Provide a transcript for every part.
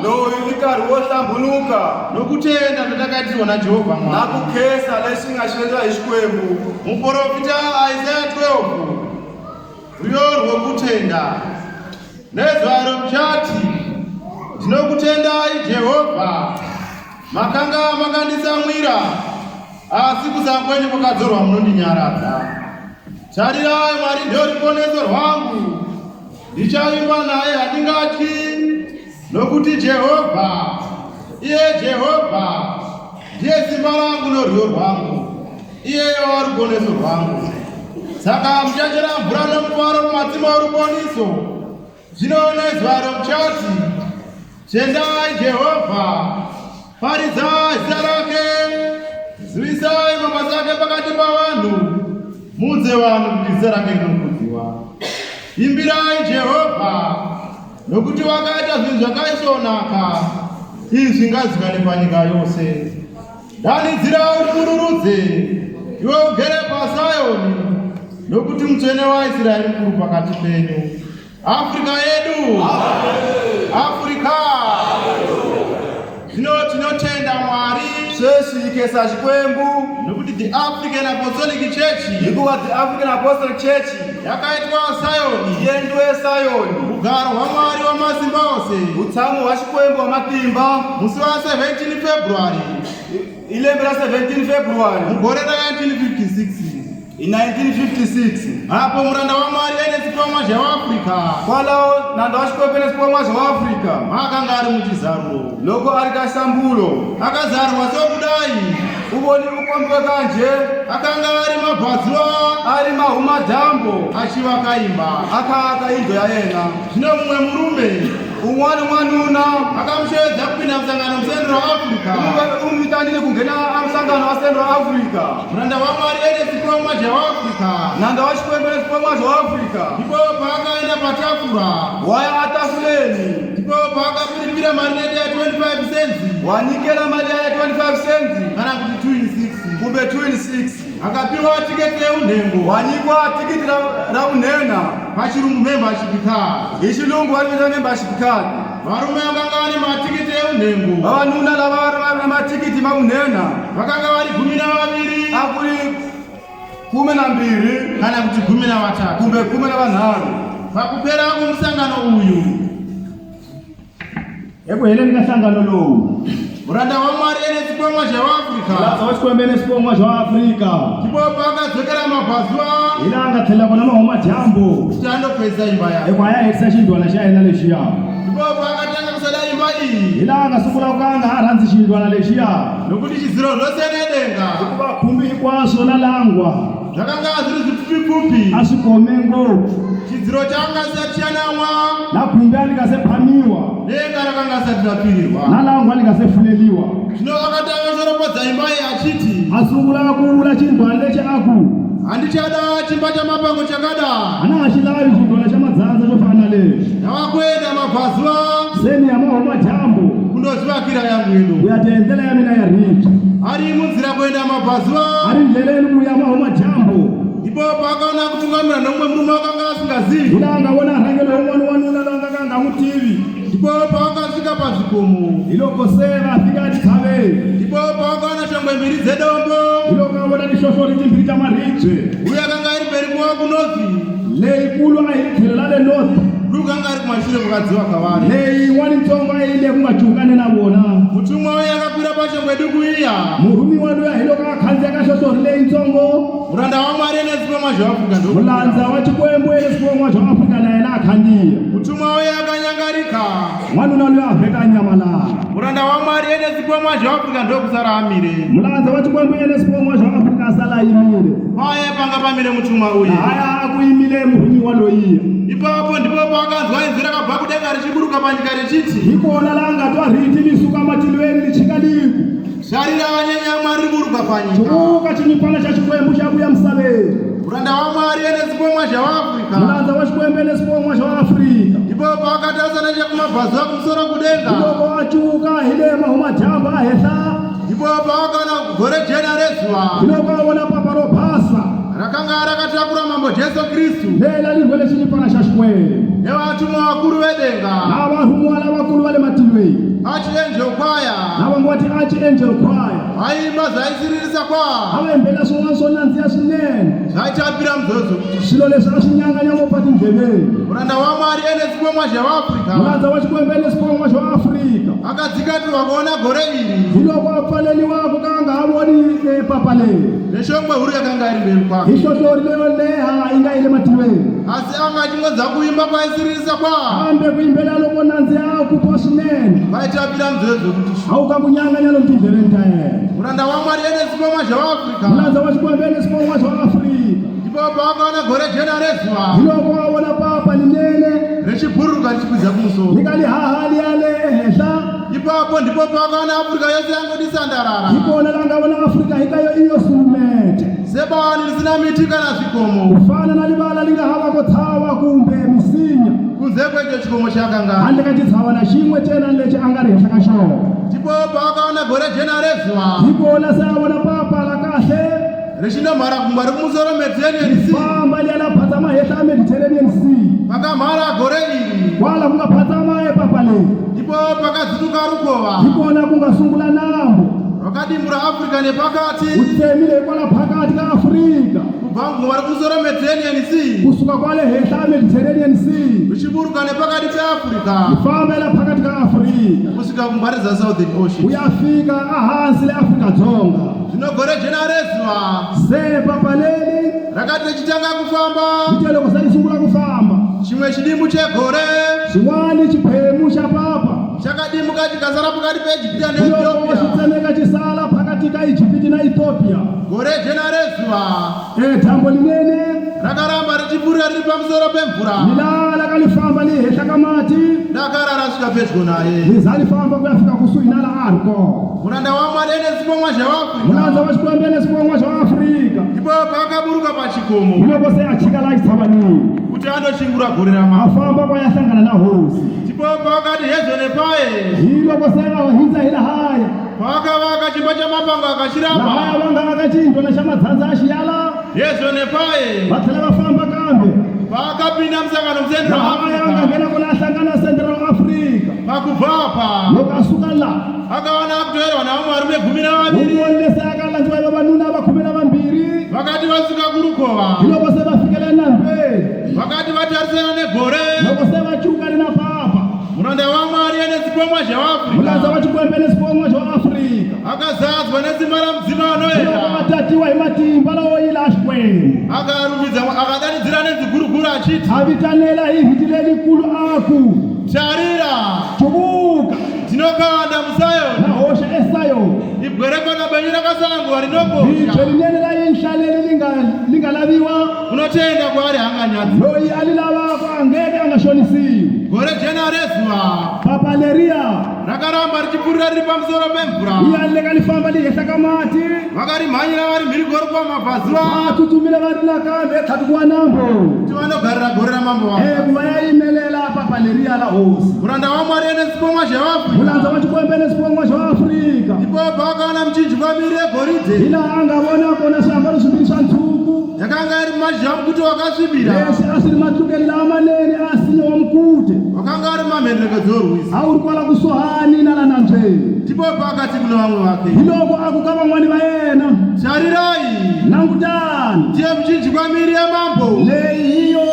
nkarhi wo hlambuluka nokutenda zvatakaitwa naJehovha Mwari nakukhesa leswi nga swi endla hi Xikwembu. Muprofita Isaiah 12 ruyo rwokutenda nezwaro mchati ndinokutendai Jehovha makanga makanditsamwira asi kuza kwenyu kwakadzorwa munondinyaradza. Tarirai Mwari ndiyo ruponeso rwangu, ndichaimba naye handingatyi, nokuti Jehovha, iye Jehovha ndiye simba rangu norwiyo rwangu, iyeyo ruponeso rwangu. Saka muchachera mvura nomufaro mumatsima oruponiso. Zvino nezwaro muchati, tendai Jehovha, paridzai zita rake, zivisai mabasa ake pakati pavanhu, mudze vanhu kuti zita rake rinokudziwa. Imbirai Jehovha, nokuti wakaita zvinhu zvakaisvonaka, izvi ngazizikanwe panyika yose. Danidzira upururudze, iwe ugere paZioni, nokuti mutsvene waIsraeri mukuru pakati penyu. Afrika yedu, Afrika. Zvino tinotenda Mwari Sweswi khesa Xikwembu nokuti the African Apostolic Church hikuva the African Apostolic Church yakaitwa Zioni, yendwe Sayoni, ugaro hwaMwari wamasimba ose, utshamo wa Xikwembu wa matimba, musi wa 17 February hi lembe ra 17 February mugore ra 1956. hi 1956. Hapo muranda wa Mwari Ernest Pfamazha wa Afrika kwalaho nandza wa Xikwembu Ernest Pfamazha wa Afrika akanga ari muchizaruro. loko ari ka hlambulo Akazarwa sokudai, u voni u kombiwe kanje, akanga ari mabhazuva ari mahumadambo achivaka imba. akhaka yindlu ya yena. Zvino mumwe murume un'wana n'wanuna akamushoedza kupinda musangano musendro wa Afrika. u vitanile ku nghena musangano wa Central Africa. Muranda wa Mwari Ernest Pfamazha wa Afrika nandza wa Xikwembu Ernest Pfamazha wa Afrika ndipo paakaenda patafura, waya atafuleni, ndipo paakapiripira marineti ya 25 cents wanikela mali ya 25 cents kana kuti 26. kumbe 26, Akapiwa tiketi yeunhengo, wanyikwa tikiti ra unhena, pachirungu membership card. hi xilungu va vitana membership card. Varume vakanga vane matikiti eunhengo, vavanuna lava va ri na matikiti ma unhena vakanga vari 12 a ku ri 12 kana kuti 13. kumbe 13. Pakupera kwomusangano uyu, eku heleni ka nhlangano lowu muranda wa Mwari Ernest Pfamazha wa Afrika laha wa Xikwembu Ernest Pfamazha wa Afrika ndipo pakadzokera mabhazuva hi laha nga tlhela kona mahomajambo kuti andopedza imba yake. eku a ya herisa xindlwana xa yena lexiya. Ndipo pakatanga kusada imba iyi, hi laha nga sungula ku ka a nga ha rhandzi xindlwana lexiya, nokuti chidziro zvose nedenga hikuva khumbi hinkwaswo na langwa zvakanga zviri zvipfupi a swi gome ngopfu, chidziro changa chisati chanamwa, na khumbi a li nga se phamiwa, denga rakanga risati rapfirirwa. na langwa li nga se fuleliwa. Zvino akatanga kuzoropodza imba iyi achiti, a sungula ku vula xindlwana lexi a ku handichada chimba chamapango chakada, a na ha xi lavi xindlwana xa madzandza xo fana na lexi. ndava kuenda mabhazuva Se ni ya mahomajambo kundozvivakira yangu ino. ku ya ti endlela ya mina ya ribye, Ari munzira kuenda mabhazuva, a ri ndleleni ku ya mahomajambo. ndipo paakaona kutungamira nomumwe murume wakanga hi asingazivi. laha nga vona rhangelo wun'wana wanuna loyi nga ka nga n'wi tivi. Ndipo paakasvika pazvikomo, Hi loko se va fika etintshaveni, ndipo paakaona shongwe mbiri dzedombo, hi loko a vona tihlohlori timbirhi ta maribye, uye akanga ari mberi kuwa kunozi, leyikulu a hi tlhelo ra le north, lukanga ari kumashure kukadziwa kwavari. leyi yin'wana yintsongo a yi le ku nga cukane na vona. Mutumwa uye akakwira pashongwe duku iya, Murhumiwa luya hi loko a khandziya ka hlohlori leyintsongo, muranda wa Mwari Ernest Pfamazha wa Afrika ndokuya. mulandza wa Xikwembu Ernest Pfamazha wa Afrika na yena a khandziya. Mutumwa uye akanyangarika, N'wanuna luya a vheta a nyamalala. muranda wa Mwari Ernest Pfamazha wa Afrika ndokusara amire. Mulandza wa Xikwembu Ernest Pfamazha wa Afrika a sala a yimile. Paye panga pamire mutumwa uye. Lahaya a ku yimile murhumiwa loyiya. Ipapo ndipo pakanzwa inzwi rakabva kudenga richiburuka panyika richiti, Hi kona laha nga twa riti li suka matilweni li chika liku. sharira vanyenya Mwari riburuka panyika. Chuka chinyipana cha Xikwembu xa vuya misaveni. Muranda wa Mwari Ernest Pfamazha wa Afrika Mulandza wa Xikwembu Ernest Pfamazha wa Afrika. ndipo paakatarisa nechekumabhazuva kumusoro kudenga, Loko a cuka hi le mahomajambo a henhla, ndipo paakaona gore jena rezuva hi loko a vona papa ro basa rakanga rakatakura mambo Jesu Kristu lela li rhwele xinyipana xa Xikwembu nevatumwa vakuru vedenga na varhumiwa lavakulu va le matilweni. Archangel choir navangoti Archangel choir aimba zvaisiririsa kwa avembela swin'wana swo nandziha swinene zvaitapira mudzodzo swilo leswi a swi nyanganya ngopfu atindleveni. muranda waMwari ene Xikwembu chaAfrica Mulandza wa Xikwembu ene Xikwembu xa Afrika akadzikatirwa kuona gore iri hi loko a pfaleliwaka ka a nga ha voni papa leri neshongwe huru yakanga iri mberi kwake hi hlohlori leyo leha yi nga yi le matilweni asi anga chingodza kuimba kwaisiririsa kwa kambe ku yimbelela loko nandziha ku twa swinene vaitapira mudzodzo kuti a wu ka ku nyanganya lomu tindleveni ta yena. muranda waMwari ene Xikwembu chaAfrica Mulandza wa Xikwembu ene Xikwembu xa Afrika ndipo paakaona gore jena rezwa hi loko a vona papa linene richibhururuka richikwidza kumusoro lika lihaha liya le henhla ipapo ndipo paakaona Afrika yose yangodisandalala hi kona la nga vona Afrika hi ka yo iyo sulumete sebani risina miti kana zvikomo ku fana na livala li nga havako tshava kumbe misinya kunze kwecho chikomo chakanga handle ka titshava na xin'we tena lexi a nga ri henhla ka xona. ndipo paakaona gore jena rezwa hi kona se a vona papa la kahle richinomhara kungwa ri kumusoro Mediterranean Sea famba liya la phatsama henhla ka Mediterranean Sea pakamhara gore iri kwala ku nga phatsama papa leri ndipo pakadzituka rukova hi kona ku nga sungula nambu rwakadimbura Afrika nepakati wu tsemile hikwala phakati ka Afrika kubva kungwa ri kumusoro Mediterranean Sea kusuka kwale henhla ka Mediterranean Sea richiburuka nepakati peAfrica hi fambela phakati ka Afrika kusvika kungwariza Southern wu Ocean ya fika ehansi le Afrika-Dzonga. zvino gore jena rezwa Se papa leri rakati richitanga kufamba hi te loko se yi sungula ku famba chimwe chidimbu chegore xin'wana xiphemu xa papa chakadimuka chikasara pakati peEjipita hi loko neEthiopia xi tsemeka xi sala phakati ka Ijipiti na Ethiopia. gore jena rezwa Thambo linene rakaramba richipfuurira riri pamusoro pemvura lilala ka li famba li henhla ka mati dakara rasvika pedyo naye li za li famba ku ya fika kusuhi na laha a ri kona. muranda waMwari ene Xikwembu chaAfrica Mulandza wa Xikwembu ene Xikwembu xa Afrika ndipo paakaburuka pachikomo hi loko se a chika laha xitshavanini kuti andochingura gore a ramambo famba kwa ya hlangana na hosi ndipo paakati hezvone paye hi loko se a hindza hi lahaya paakavaka chimba chamapanga akachiramba lahaya va nga aka cindlwana xa madzandza a xiyala hezvone paye va tlhela va famba kambe paakapinda musangano muCentral lahaya a nga Africa nghena ku la hlangana Central Africa. pakubvapa Loko a suka laha akaona kutoerwa navarume 12 wu vonile se a ka landziwa hi vavanuna va 12 vakati vasuka kurukova hi loko se va fikele nandweni vakati vatarisana negore loko se va cukane na papa. muranda waMwari ene Xikwembu Mulandza chaAfrica wa Xikwembu ene Xikwembu xa Afrika akazadzwa nesimba ramudzima hi loko va anoenda tatiwa hi matimba lawo yila a Xikwembu akarumbidza akadanidzira nedziguruguru achiti a vitanela hi vhiti lelikulu aku tarira cuvuka tinokanda na muSayoni hoxa eSayoni ibwereko na benyu rakasanangura vhitshe rinokosha linene la yinhlaleli li nga laviwa unotenda kwaari hanganyadzi loyi a li lavaka a ngeke a nga xonisiwi. gore jena rezwa Papa leriya rakaramba richipfuurira riri pamusoro pemvura hi yalile ka li famba li henhla ka mati vakarimhanyira vari mhiri gori kwamabhaziva va tsutsumile va ri nakambe etlhatu ku wa nambu kuti vanogarira gore ramambo wavo ku va ya yimelela papa leriya la hosi. muranda waMwari ene Xikwembu chaAfrica Mulandza wa Xikwembu ene Xikwembu xa Afrika ndipo paakaona muchinjikwa miri hi yegoridhe laha a nga vona kona swiambalo swimbirhi swa ntshuku yakanga iri mumashizha mukuti wakasvibira leswi a swi ri matlukeli lamanene a nsinya wa mukute wakanga ari mamhenderekedzo orwisa a wu ri kwala kusuhani na la nantsweni. ndipo paakati kuna vamwe vake Hi loko a ku ka van'wani va yena tarirai langutani ndiye muchinjikwa miri yemambo leyi hi yo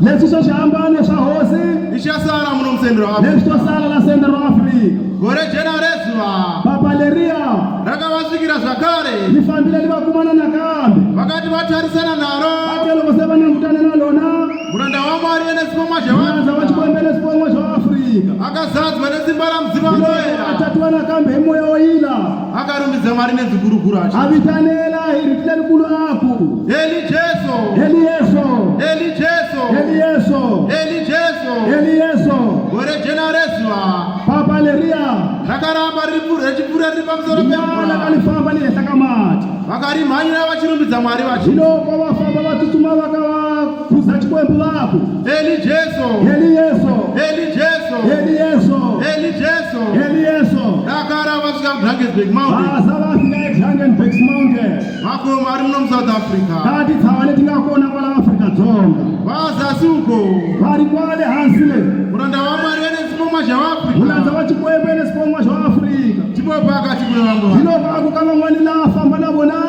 leswi swa swihambane swa hosi ichasara muno musendero leswi swo sala la senda ro Afrika. gore jena rezwa Papa leriya rakavasvikira zvakare li fambile li va kumana nakambe vakati vatarisana naro ate loko se va langutane na lona muranda waMwari ene Xikwembu Mulandza wa chaAfrica Xikwembu ene Xikwembu xa Afrika akazadzwa nesimba ramudzima hi loko a anoera tatiwa nakambe hi moya wo yila akarumbidza Mwari nedziguruguru a achiti vitanela hi riti lelikulu aku eli jesu eli yeso eli jesu eli yeso eli jesu eli yeso. gore jena rezwa Papa leriya rakaramba richipfuurira riri pamusoro lala ka pemvura li famba li henhla ka mati vakarimhanyira vachirumbidza Mwari hi vachiti loko va famba va tsutsuma va ka va khuza Xikwembu vaku eli jesu eli yeso eli jesu eli yeso eli jesu eli yeso. dakara vasvika kuDrakensberg mountain Va za va fika eDrakensberg mountain makomo ari muno muSouth Africa ka titshava leti nga kona kwala Afrika-Dzonga. Dzonga vazasuko vari kwale hansi le muranda wamwari vene zipongwa zvaafrica mulandza wa Chikwembe nezipongwa zva Afrika tipo pakati kune vamwe zvino vakuka vamwani lafamba na vona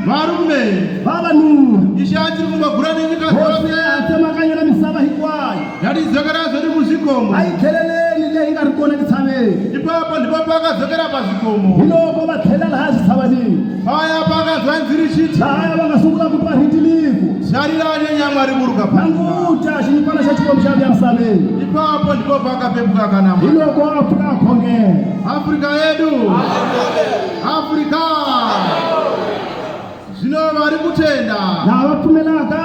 varume vavanuna ishe achiri kumbagura nenyika vose dzose atsemakanya na misava hinkwayo yatidzokera zviri muzvikomo ayikheleleni leyi nga ri kona titshaveni ipapo ndipo pakadzokera pazvikomo hiloko va tlhela laha xitshavanini paya pakazwa nziri chiti lahaya va nga sungula ku twa hitiliku sharirane nyamwari buruka nanguta xinyipana xa Xikwembu xa vuya misaveni ipapo ndipo pakapepuka kanama hiloko Afrika a khongela afrika yedu afrika zvino vari kutenda laha va pfumelaka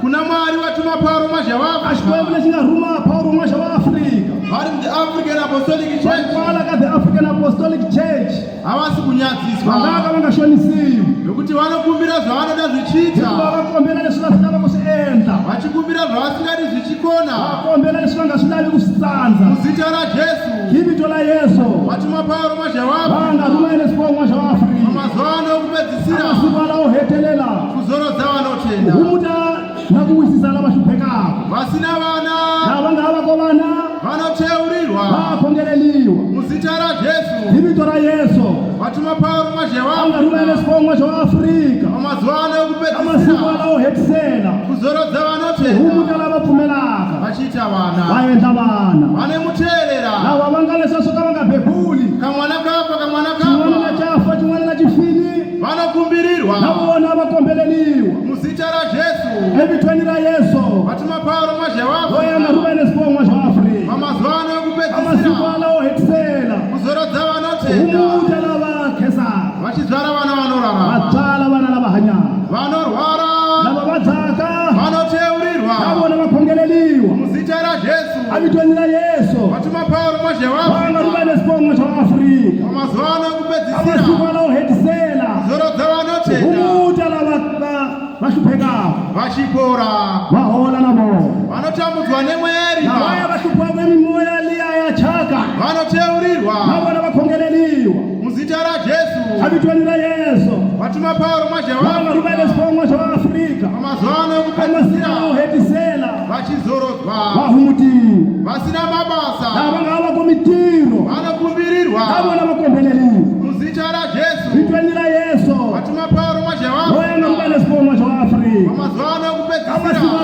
kuna mwari watuma Paulo a mazhavafrica Xikwembu lexi nga rhuma Paulo n'waxa wa Afrika vari the African Apostolic Church kwala ka the African Apostolic Church havasi kunyadziswa vangaka va nga xonisiwi nokuti vanokumbira zvavanoda hikuva zvichiita va kombela leswi va swi lava ku swi endla vachikumbira zvavasingadi zvichikona va kombela leswi va nga swi lavi ku swi tsandza muzita rajesu hi vito la Yesu watuma Paulo mazhavafrica va nga rhumele swipongwa swa Afrika mazuva ano okupedzisira masiku alawo hetelela kuzorodza vanotenda humuta na ku wisisa lava hluphekaka vasina vana lava nga havako vana vanoteurirwa va khongeleliwa muzita rajesu hi vito ra Yesu watuma Paulo va nga mazhavafrica rhumele swipongwa swa Afrika mazuva ano a masiku okupedzisira alawo hetisela kuzorodza vanotenda humuta lava pfumelaka vachiita vana va endla vana vane muteerera lava va nga leswa swo ka va nga bebuli kamwana kafa kamwana xin'wana na kafa chafa xin'wana na xifini vanokumbirirwa na vona va kombeleliwa muzita rajesu evitweni ra Yesu watuma Paulo loyi a nga mazhavafrica rhumele swipongwa swa Afrika vamazuva ano a masiku okupedzisira alawo hetisela kuzorodza vanotenda humuta lava khesaka vachidzvara vana vanorarama vatswala vana lava hanyaka vanorwara lava vadzaka vanoteurirwa na vona va khongeleliwa muzita rajesu a vitweni ra Yesu watuma Paulo va nga mazhavafrica rhumele swipongwa swa Afrika vamazuva ano a masiku okupedzisira alawo hetisela kuzorodza vanotenda humuta lava va hluphekaka vachipora va hola na vona vanotambudzwa nemweri lavaya va hluphaka mimoya liya ya chaka vanoteurirwa na vona va khongeleliwa muzita rajesu a vitweni ra Yesu watuma Paulo va nga mazhavafrica rhumele swipongwa swa Afrika vamazuva ano a masiku okupedzisira alawo hetisela vachizorodzwa va humutiwa vasina mabasa lava nga havako mitirho vanokumbirirwa na vona va kombeleliwa muzita rajesu vitweni ra Yesu watuma Paulo loyi a nga mazhavafrica rhumele swipongwa swa Afrika vamazuva ano a masiku okupedzisira